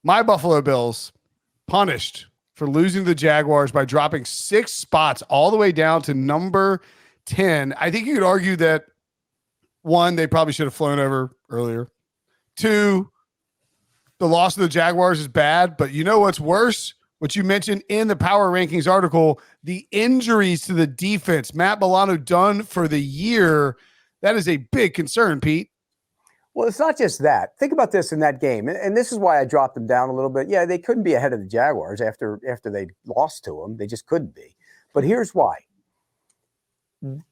My Buffalo Bills punished for losing to the Jaguars by dropping 6 spots all the way down to number 10. I think you could argue that 1, they probably should have flown over earlier. 2, the loss of the Jaguars is bad, but you know what's worse? What you mentioned in the Power Rankings article, the injuries to the defense. Matt Milano done for the year. That is a big concern, Pete. Well, it's not just that. Think about this in that game, and this is why I dropped them down a little bit. Yeah, they couldn't be ahead of the Jaguars after they lost to them. They just couldn't be. But here's why.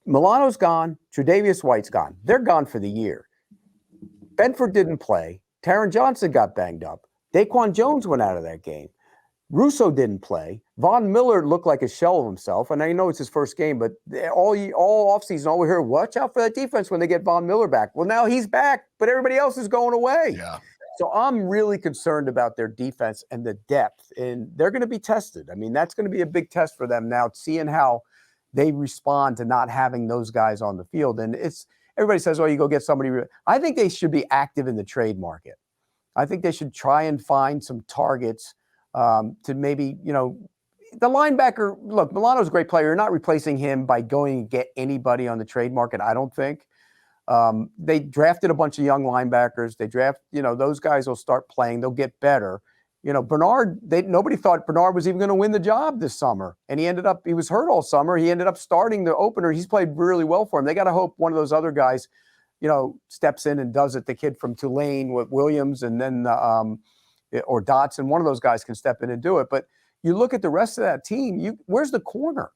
Milano's gone. Tre'Davious White's gone. They're gone for the year. Benford didn't play. Taron Johnson got banged up. Daquan Jones went out of that game. Russo didn't play. Von Miller looked like a shell of himself. And I know it's his first game, but all offseason, all we heard, watch out for that defense when they get Von Miller back. Well, now he's back, but everybody else is going away. Yeah. So I'm really concerned about their defense and the depth. And they're going to be tested. I mean, that's going to be a big test for them now, seeing how they respond to not having those guys on the field. And everybody says, oh, you go get somebody. I think they should be active in the trade market. I think they should try and find some targets to maybe, the linebacker. Look, Milano's a great player. You're not replacing him by going and get anybody on the trade market, I don't think. They drafted a bunch of young linebackers. They draft, those guys will start playing. They'll get better. Bernard, nobody thought Bernard was even going to win the job this summer. And he was hurt all summer. He ended up starting the opener. He's played really well for him. They got to hope one of those other guys, steps in and does it. The kid from Tulane with Williams and then, or Dotson, one of those guys can step in and do it. But you look at the rest of that team, where's the corner?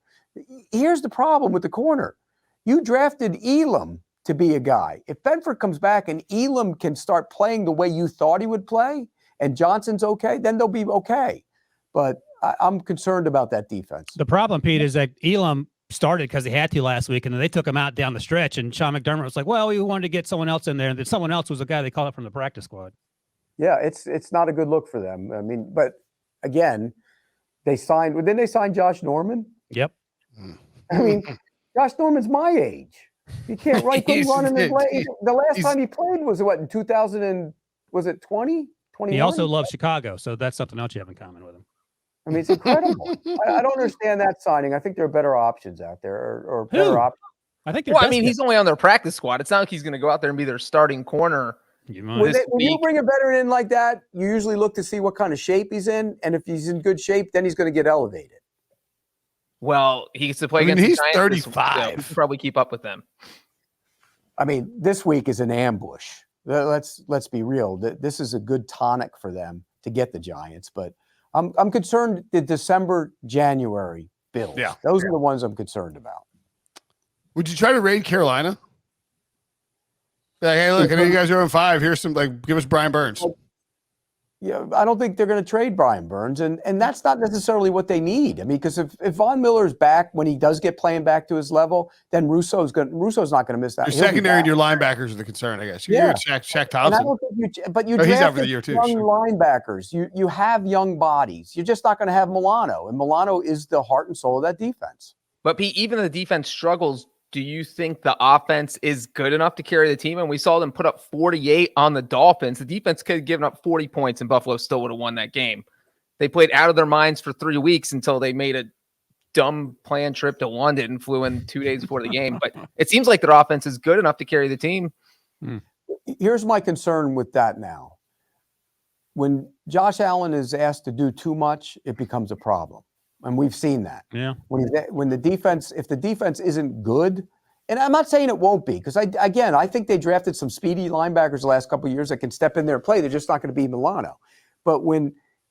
Here's the problem with the corner. You drafted Elam to be a guy. If Benford comes back and Elam can start playing the way you thought he would play, and Johnson's okay, then they'll be okay. But I'm concerned about that defense. The problem, Pete, is that Elam started because he had to last week, and then they took him out down the stretch, and Sean McDermott was like, well, we wanted to get someone else in there, and then someone else was the guy they called up from the practice squad. Yeah, it's not a good look for them. I mean, but again, didn't they sign Josh Norman? Yep. I mean, Josh Norman's my age. He can't run. Couldn't run in his leg. The last time he played was what, in 2000 and was it 20? 21? He also loves Chicago, so that's something else you have in common with him. I mean, it's incredible. I don't understand that signing. I think there are better options out there, or better options. I think. He's only on their practice squad. It's not like he's going to go out there and be their starting corner. When you bring a veteran in like that, you usually look to see what kind of shape he's in, and if he's in good shape, then he's going to get elevated. Well, he gets to play against he's the Giants. 35. So he can probably keep up with them. I mean, this week is an ambush. Let's be real. This is a good tonic for them to get the Giants, but I'm concerned the December, January Bills. Yeah. Those are the ones I'm concerned about. Would you try to raid Carolina? Like, hey, look, I know you guys are 0-5. Here's some, give us Brian Burns. Yeah, I don't think they're going to trade Brian Burns, and that's not necessarily what they need. I mean, because if Von Miller's back when he does get playing back to his level, then Russo's not going to miss that. Your secondary and your linebackers are the concern, I guess. You're Shaq Thompson. But you he's out for drafted the year too, young linebackers. You have young bodies. You're just not going to have Milano, and Milano is the heart and soul of that defense. But Pete, even the defense struggles. Do you think the offense is good enough to carry the team? And we saw them put up 48 on the Dolphins. The defense could have given up 40 points and Buffalo still would have won that game. They played out of their minds for 3 weeks until they made a dumb planned trip to London and flew in 2 days before the game. But it seems like their offense is good enough to carry the team. Here's my concern with that now. When Josh Allen is asked to do too much, it becomes a problem. And we've seen that. Yeah. When the defense, if the defense isn't good, and I'm not saying it won't be, because I think they drafted some speedy linebackers the last couple of years that can step in there and play. They're just not going to be Milano. But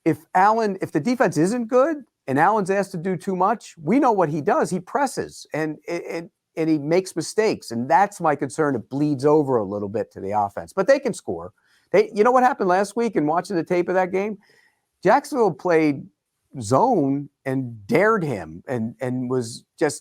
if the defense isn't good and Allen's asked to do too much, we know what he does. He presses and he makes mistakes, and that's my concern. It bleeds over a little bit to the offense, but they can score. You know what happened last week? And watching the tape of that game, Jacksonville played zone and dared him and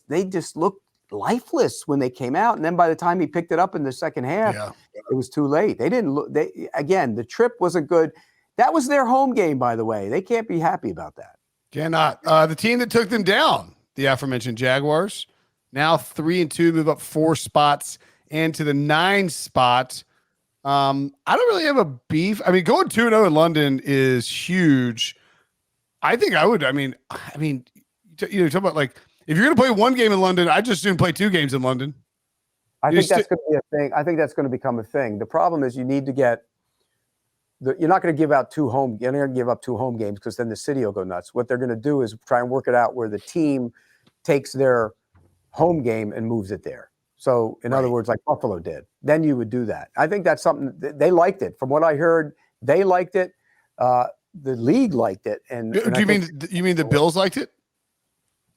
they just looked lifeless when they came out, and then by the time he picked it up in the second half, it was too late. They didn't look. Again, the trip wasn't good. That was their home game, by the way. They can't be happy about that. Cannot. The team that took them down, the aforementioned Jaguars, now 3-2, move up 4 spots into the 9 spot. I don't really have a beef. I mean, going 2-0 in London is huge. I think I would. I mean, talk about like if you're going to play one game in London, I just didn't play 2 games in London. I think that's going to be a thing. I think that's going to become a thing. The problem is you need to get. You're not going to give out 2 home. You're not going to give up 2 home games because then the city will go nuts. What they're going to do is try and work it out where the team takes their home game and moves it there. So, in other words, like Buffalo did, then you would do that. I think that's something they liked it. From what I heard, they liked it. The league liked it. And do you mean the Bills liked it?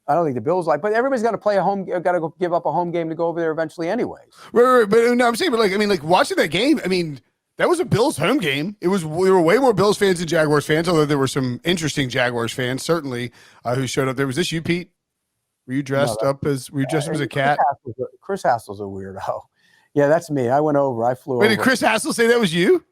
I don't think the Bills like, but everybody's got to play got to go give up a home game to go over there eventually, anyways. Right. But no, I'm saying, but like watching that game, I mean, that was a Bills home game. There were way more Bills fans than Jaguars fans, although there were some interesting Jaguars fans certainly who showed up. There was this you, Pete. Were you dressed up as a cat? Chris Hassel's a weirdo. Yeah, that's me. I went over. I flew over. Wait, did Chris Hassel say that was you?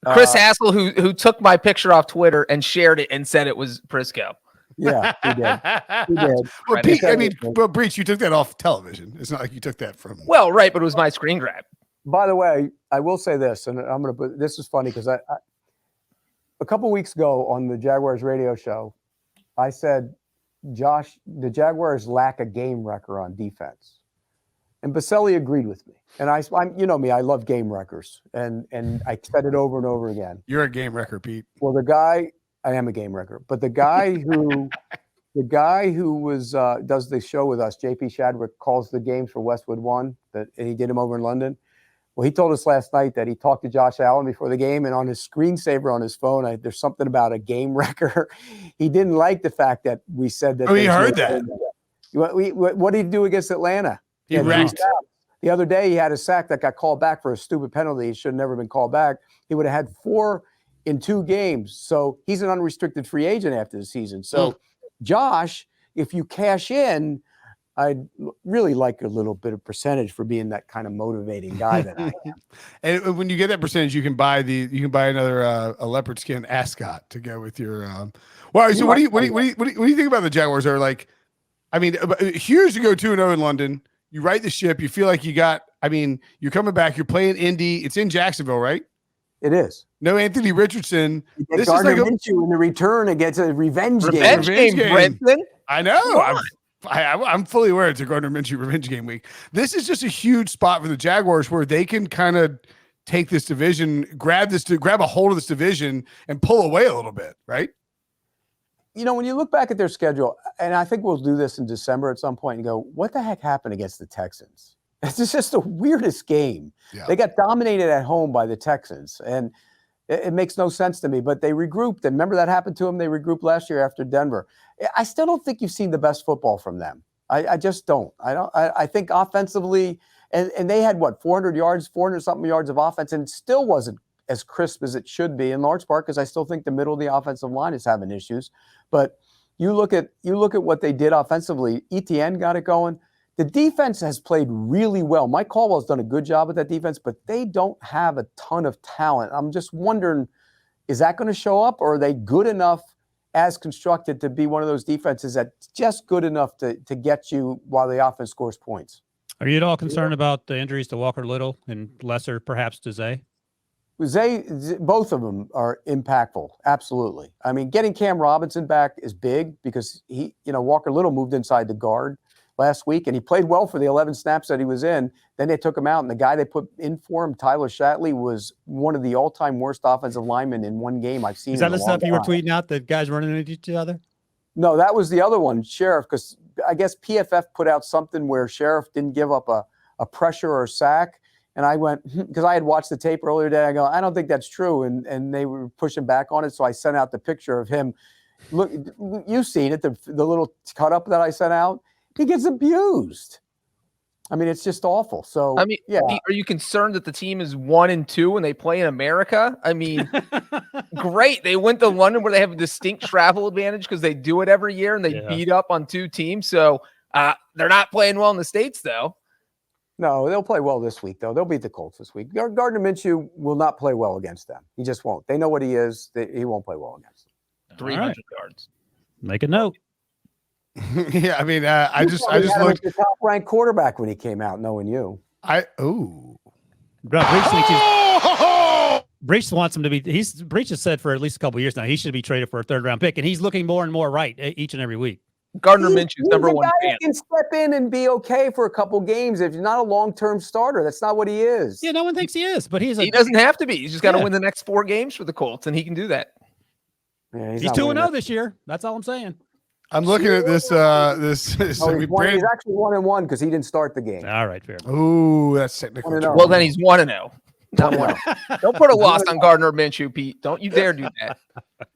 Chris Hassel, who took my picture off Twitter and shared it and said it was Prisco. Yeah, he did. He did. Well, Pete, Breach, you took that off television. It's not like you took that from. Well, right, but it was my screen grab. By the way, I will say this, and I'm going to put this is funny because I a couple weeks ago on the Jaguars radio show, I said, Josh, the Jaguars lack a game wrecker on defense. And Baselli agreed with me. And I'm, you know me, I love game wreckers. And I said it over and over again. You're a game wrecker, Pete. Well, I am a game wrecker. But the guy who does the show with us, JP Shadwick, calls the games for Westwood One, and he did them over in London. Well, he told us last night that he talked to Josh Allen before the game, and on his screensaver on his phone, there's something about a game wrecker. He didn't like the fact that we said that. Oh, he heard that. What did he do against Atlanta? He wrecked. The other day, he had a sack that got called back for a stupid penalty. He should have never been called back. He would have had 4 in 2 games. So he's an unrestricted free agent after the season. So, Josh, if you cash in, I'd really like a little bit of percentage for being that kind of motivating guy that I am. And when you get that percentage, you can buy another a leopard skin ascot to go with your. Well, so what do you think about the Jaguars? Are like, I mean, here's to go 2-0 in London. You right the ship. You feel like you got. I mean, you're coming back. You're playing Indy. It's in Jacksonville, right? It is. No Anthony Richardson. This is like Minshew in the return against a revenge game. Revenge game, Brenton. I know. I'm fully aware it's a Gardner Minshew revenge game week. This is just a huge spot for the Jaguars where they can kind of take this division, grab a hold of this division and pull away a little bit, right? You know, when you look back at their schedule, and I think we'll do this in December at some point and go, what the heck happened against the Texans? It's just the weirdest game. Yeah. They got dominated at home by the Texans, and it makes no sense to me, but they regrouped. And remember that happened to them? They regrouped last year after Denver. I still don't think you've seen the best football from them. I just don't. I think offensively, and they had 400 something yards of offense, and it still wasn't as crisp as it should be in large part because I still think the middle of the offensive line is having issues. But you look at what they did offensively. ETN got it going. The defense has played really well. Mike Caldwell's done a good job with that defense, but they don't have a ton of talent. I'm just wondering, is that going to show up, or are they good enough as constructed to be one of those defenses that's just good enough to get you while the offense scores points? Are you at all concerned about the injuries to Walker Little and lesser perhaps to Zay? Both of them are impactful. Absolutely. I mean, getting Cam Robinson back is big because Walker Little moved inside the guard last week, and he played well for the 11 snaps that he was in. Then they took him out, and the guy they put in for him, Tyler Shatley, was one of the all-time worst offensive linemen in one game I've seen. Is that the stuff you were tweeting out, that guys running into each other? No, that was the other one, Sheriff, because I guess PFF put out something where Sheriff didn't give up a pressure or a sack. And I went, because I had watched the tape earlier today, I go, I don't think that's true. And they were pushing back on it. So I sent out the picture of him. Look, you've seen it, the little cut up that I sent out. He gets abused. I mean, it's just awful. So, I mean, yeah. Are you concerned that the team is 1-2 and they play in America? I mean, great. They went to London where they have a distinct travel advantage because they do it every year and they beat up on 2 teams. So they're not playing well in the States, though. No, they'll play well this week, though. They'll beat the Colts this week. Gardner Minshew will not play well against them. He just won't. They know what he is. He won't play well against them. 300 yards. Make a note. Yeah, I mean, I just looked the top-ranked quarterback when he came out, knowing you. Bro, Breach wants him to be. Breach has said for at least a couple of years now he should be traded for a 3rd-round pick, and he's looking more and more right each and every week. Gardner He's Minshew's number a one guy fan. that can step in and be okay for a couple games if you're not a long-term starter. That's not what he is. Yeah, no one thinks he is, but He doesn't have to be. He's just got to win the next 4 games for the Colts, and he can do that. Yeah, he's 2-0 this year. That's all I'm saying. I'm looking at this. This. He's actually 1-1 because he didn't start the game. All right, fair. Ooh, that's technical. 1-0. Well, then he's 1-0. Not 1. Don't put a loss on Gardner Minshew, Pete. Don't you dare do that.